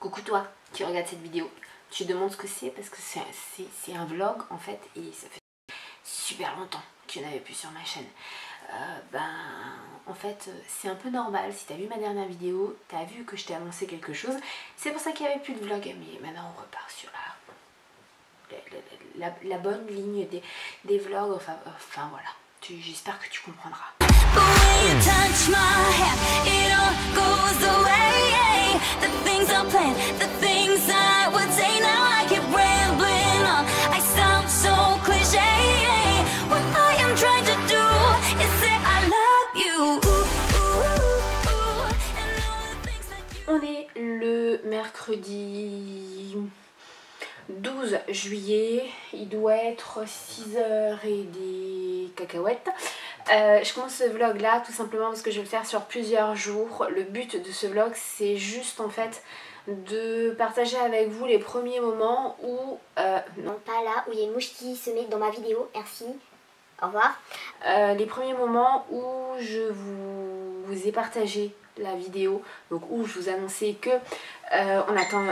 Coucou toi qui regarde cette vidéo. Tu te demandes ce que c'est parce que c'est un vlog en fait et ça fait super longtemps que tu n'avais plus sur ma chaîne. En fait c'est un peu normal. Si tu as vu ma dernière vidéo, tu as vu que je t'ai annoncé quelque chose. C'est pour ça qu'il n'y avait plus de vlog, mais maintenant on repart sur la bonne ligne des vlogs. Enfin voilà, j'espère que tu comprendras. On est le mercredi 12 juillet, il doit être 6h et des cacahuètes. Je commence ce vlog là tout simplement parce que je vais le faire sur plusieurs jours. Le but de ce vlog c'est juste en fait de partager avec vous les premiers moments où... non pas là où il y a une mouche qui se met dans ma vidéo, merci, au revoir. Les premiers moments où je vous ai partagé la vidéo, donc où je vous annonçais que on attend...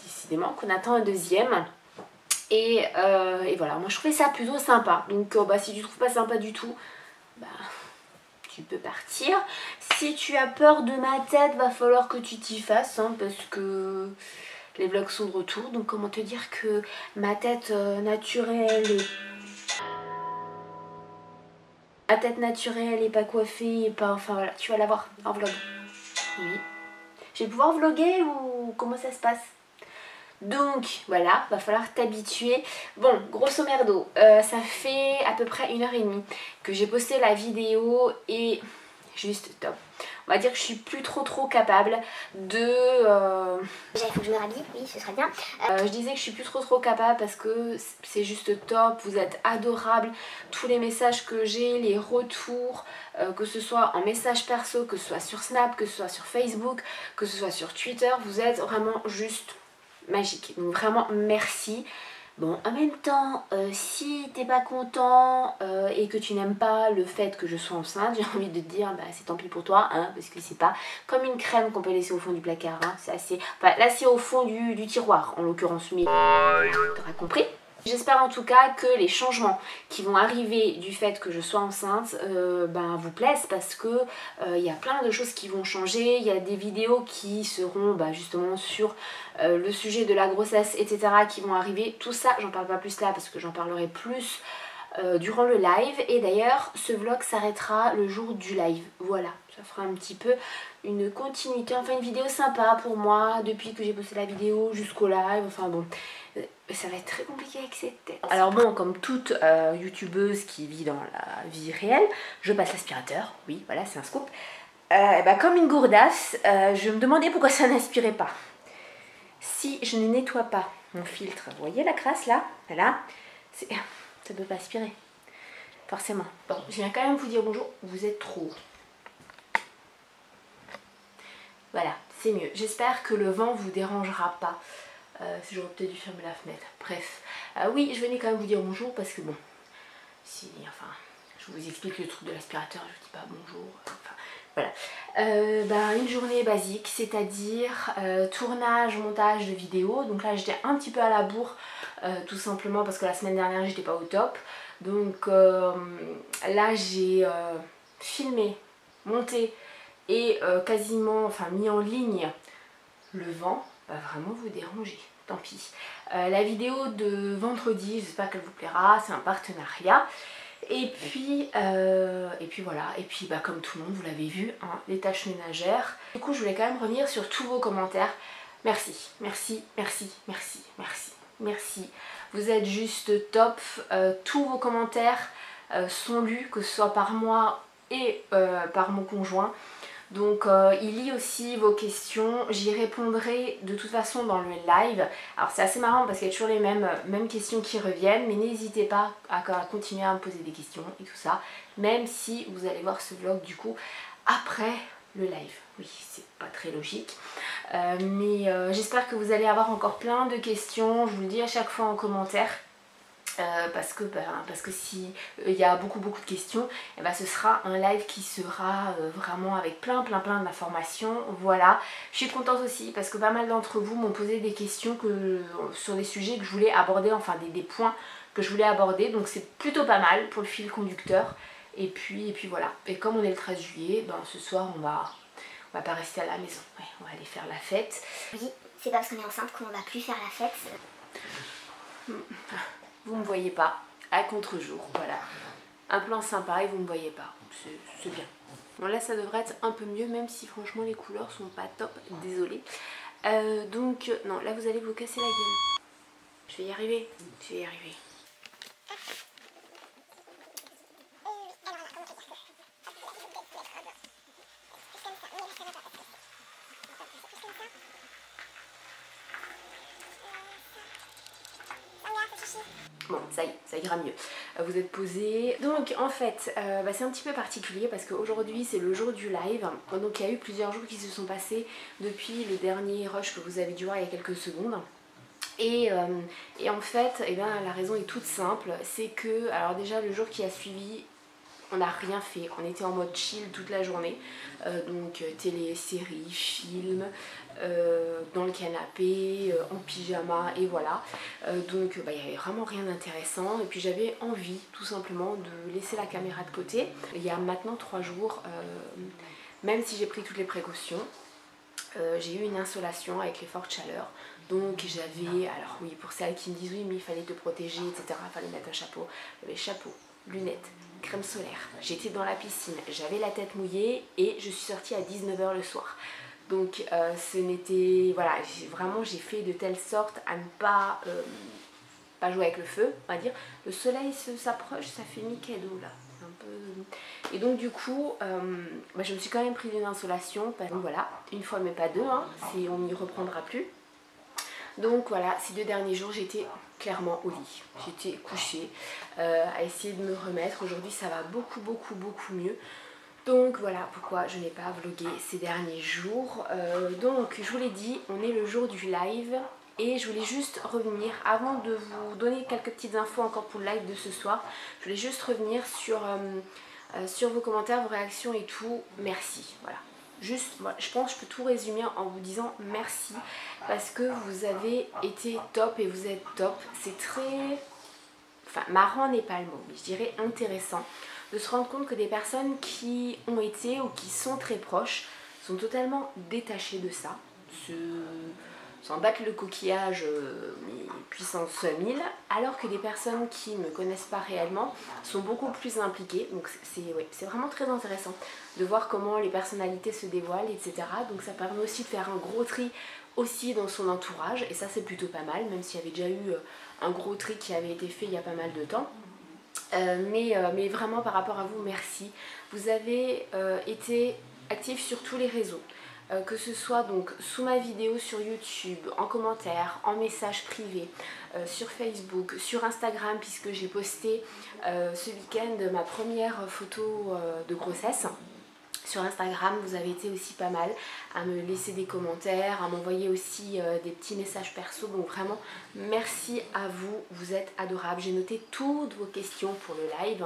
décidément qu'on attend un deuxième et voilà, moi je trouvais ça plutôt sympa, donc si tu trouves pas sympa du tout, tu peux partir. Si tu as peur de ma tête, va falloir que tu t'y fasses hein, parce que les vlogs sont de retour, donc comment te dire que ma tête naturelle est pas coiffée et pas, enfin voilà, tu vas la voir en vlog. Oui, je vais pouvoir vlogger ou comment ça se passe? Donc voilà, va falloir t'habituer. Bon, grosso merdo, ça fait à peu près 1h30 que j'ai posté la vidéo et juste top. On va dire que je suis plus trop capable de... Déjà il faut que je me rhabille, oui ce serait bien. Je disais que je suis plus trop capable parce que c'est juste top, vous êtes adorables. Tous les messages que j'ai, les retours, que ce soit en message perso, que ce soit sur Snap, que ce soit sur Facebook, que ce soit sur Twitter, vous êtes vraiment juste... magique, donc vraiment merci. Bon, en même temps, si t'es pas content et que tu n'aimes pas le fait que je sois enceinte, j'ai envie de te dire, c'est tant pis pour toi, hein, parce que c'est pas comme une crème qu'on peut laisser au fond du placard, hein, c'est assez... Enfin, là c'est au fond du tiroir, en l'occurrence, mais t'auras compris. J'espère en tout cas que les changements qui vont arriver du fait que je sois enceinte vous plaisent parce que il y a plein de choses qui vont changer. Il y a des vidéos qui seront justement sur le sujet de la grossesse, etc. qui vont arriver. Tout ça, j'en parle pas plus là parce que j'en parlerai plus durant le live. Et d'ailleurs, ce vlog s'arrêtera le jour du live. Voilà, ça fera un petit peu une continuité, enfin une vidéo sympa pour moi depuis que j'ai posté la vidéo jusqu'au live. Enfin bon... ça va être très compliqué avec cette tête. Alors bon, comme toute youtubeuse qui vit dans la vie réelle, je passe l'aspirateur. Oui, voilà, c'est un scoop. Comme une gourdasse, je me demandais pourquoi ça n'aspirait pas. Si je ne nettoie pas mon filtre, vous voyez la crasse là? Voilà, ça ne peut pas aspirer. Forcément. Bon, je viens quand même vous dire bonjour, vous êtes trop. Voilà, c'est mieux. J'espère que le vent vous dérangera pas. Si j'aurais peut-être dû fermer la fenêtre. Bref. Oui, je venais quand même vous dire bonjour parce que bon, je vous explique le truc de l'aspirateur, je vous dis pas bonjour. Enfin, voilà. Une journée basique, c'est-à-dire tournage, montage de vidéos. Donc là, j'étais un petit peu à la bourre, tout simplement parce que la semaine dernière, j'étais pas au top. Donc là, j'ai filmé, monté et quasiment, mis en ligne le vent. Va vraiment vous déranger, tant pis. La vidéo de vendredi, j'espère qu'elle vous plaira, c'est un partenariat. Et puis voilà, et puis comme tout le monde, vous l'avez vu, hein, les tâches ménagères. Du coup, je voulais quand même revenir sur tous vos commentaires. Merci, merci, merci, merci, merci, merci. Vous êtes juste top. Tous vos commentaires sont lus, que ce soit par moi et par mon conjoint. Donc il lit aussi vos questions, j'y répondrai de toute façon dans le live. Alors c'est assez marrant parce qu'il y a toujours les mêmes questions qui reviennent, mais n'hésitez pas à continuer à me poser des questions et tout ça, même si vous allez voir ce vlog du coup après le live. Oui, c'est pas très logique, mais j'espère que vous allez avoir encore plein de questions, je vous le dis à chaque fois en commentaire. parce que si il y a beaucoup de questions, et ben ce sera un live qui sera vraiment avec plein d'informations. Voilà, je suis contente aussi parce que pas mal d'entre vous m'ont posé des questions sur des sujets que je voulais aborder, enfin des points que je voulais aborder, donc c'est plutôt pas mal pour le fil conducteur. Et puis voilà, et comme on est le 13 juillet, ben ce soir on va pas rester à la maison, ouais, on va aller faire la fête. Oui, c'est pas parce qu'on est enceinte qu'on va plus faire la fête. Vous me voyez pas, à contre-jour, voilà. Un plan sympa et vous me voyez pas, c'est bien. Bon là ça devrait être un peu mieux, même si franchement les couleurs sont pas top, désolée. Donc non, là vous allez vous casser la gueule. Je vais y arriver, je vais y arriver. Bon, ça y est, ça ira mieux. Vous êtes posés. Donc en fait, c'est un petit peu particulier parce qu'aujourd'hui c'est le jour du live. Donc il y a eu plusieurs jours qui se sont passés depuis le dernier rush que vous avez dû voir il y a quelques secondes. Et en fait, la raison est toute simple. C'est que, alors déjà le jour qui a suivi, on n'a rien fait, on était en mode chill toute la journée, donc télé, séries, films, dans le canapé, en pyjama et voilà. Donc il n'y avait vraiment rien d'intéressant et puis j'avais envie tout simplement de laisser la caméra de côté. Il y a maintenant 3 jours, même si j'ai pris toutes les précautions, j'ai eu une insolation avec les fortes chaleurs. Donc j'avais, alors oui, pour celles qui me disent oui mais il fallait te protéger, etc., il fallait mettre un chapeau, j'avais chapeau, lunettes, crème solaire, j'étais dans la piscine, j'avais la tête mouillée et je suis sortie à 19 h le soir. Donc ce n'était, voilà, vraiment j'ai fait de telle sorte à ne pas jouer avec le feu, on va dire. Le soleil s'approche, ça fait nickel là. Un peu... Et donc du coup, je me suis quand même pris d'une insolation. Donc voilà, une fois mais pas deux, hein, on n'y reprendra plus. Donc voilà, ces 2 derniers jours j'étais clairement au lit. J'étais couchée à essayer de me remettre. Aujourd'hui ça va beaucoup mieux. Donc voilà pourquoi je n'ai pas vlogué ces derniers jours. Donc je vous l'ai dit, on est le jour du live. Et je voulais juste revenir, avant de vous donner quelques petites infos encore pour le live de ce soir, je voulais juste revenir sur vos commentaires, vos réactions et tout. Merci, voilà. Juste, moi, je pense que je peux tout résumer en vous disant merci parce que vous avez été top et vous êtes top. C'est très... Enfin, marrant n'est pas le mot, mais je dirais intéressant de se rendre compte que des personnes qui ont été ou qui sont très proches sont totalement détachées de ça. S'en battent le coquillage puissance 1000, alors que des personnes qui ne me connaissent pas réellement sont beaucoup plus impliquées. Donc c'est vraiment très intéressant de voir comment les personnalités se dévoilent, etc. Donc ça permet aussi de faire un gros tri aussi dans son entourage, et ça c'est plutôt pas mal, même s'il y avait déjà eu un gros tri qui avait été fait il y a pas mal de temps. Mais vraiment par rapport à vous, merci. Vous avez été actifs sur tous les réseaux. Que ce soit donc sous ma vidéo sur YouTube, en commentaire, en message privé, sur Facebook, sur Instagram, puisque j'ai posté ce week-end ma première photo de grossesse. Sur Instagram, vous avez été aussi pas mal à me laisser des commentaires, à m'envoyer aussi des petits messages perso. Donc vraiment, merci à vous, vous êtes adorables. J'ai noté toutes vos questions pour le live.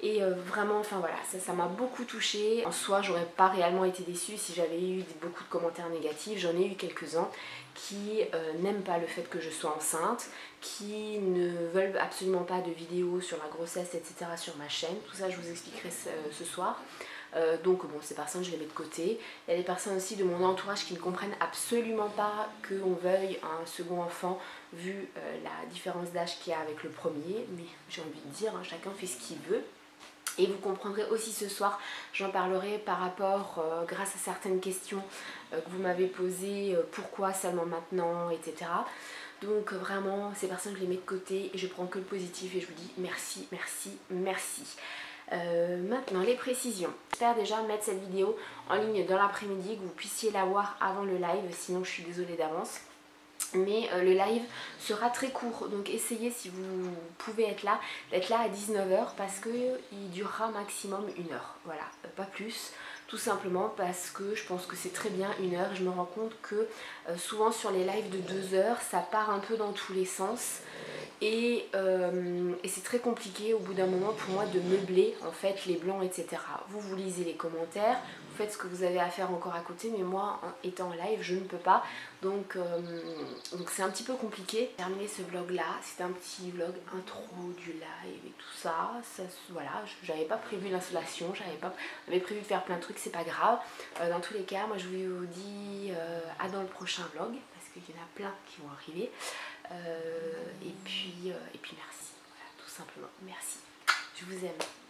Et vraiment, enfin voilà, ça m'a beaucoup touchée. En soi, j'aurais pas réellement été déçue si j'avais eu beaucoup de commentaires négatifs. J'en ai eu quelques-uns qui n'aiment pas le fait que je sois enceinte, qui ne veulent absolument pas de vidéos sur la grossesse, etc. sur ma chaîne. Tout ça, je vous expliquerai ce soir. Donc bon, ces personnes je les mets de côté. Il y a des personnes aussi de mon entourage qui ne comprennent absolument pas qu'on veuille un second enfant vu la différence d'âge qu'il y a avec le premier, mais j'ai envie de dire, hein, chacun fait ce qu'il veut. Et vous comprendrez aussi ce soir, j'en parlerai par rapport, grâce à certaines questions que vous m'avez posées, pourquoi seulement maintenant, etc. Donc vraiment, ces personnes je les mets de côté et je prends que le positif et je vous dis merci, merci, merci. Maintenant les précisions. J'espère déjà mettre cette vidéo en ligne dans l'après-midi, que vous puissiez la voir avant le live, sinon je suis désolée d'avance. Mais le live sera très court, donc essayez si vous pouvez être là, d'être là à 19 h parce qu'il durera maximum 1 heure, voilà, pas plus. Tout simplement parce que je pense que c'est très bien 1 heure. Je me rends compte que souvent sur les lives de 2 heures, ça part un peu dans tous les sens. et c'est très compliqué au bout d'un moment pour moi de meubler en fait les blancs, etc. Vous lisez les commentaires, vous faites ce que vous avez à faire encore à côté, mais moi étant en live je ne peux pas, donc c'est un petit peu compliqué. Terminer ce vlog là, c'était un petit vlog intro du live et tout ça, voilà, j'avais pas prévu l'installation, j'avais prévu de faire plein de trucs, c'est pas grave. Dans tous les cas, moi je vous dis à dans le prochain vlog, parce qu'il y en a plein qui vont arriver. Et puis merci, voilà, tout simplement, merci, je vous aime.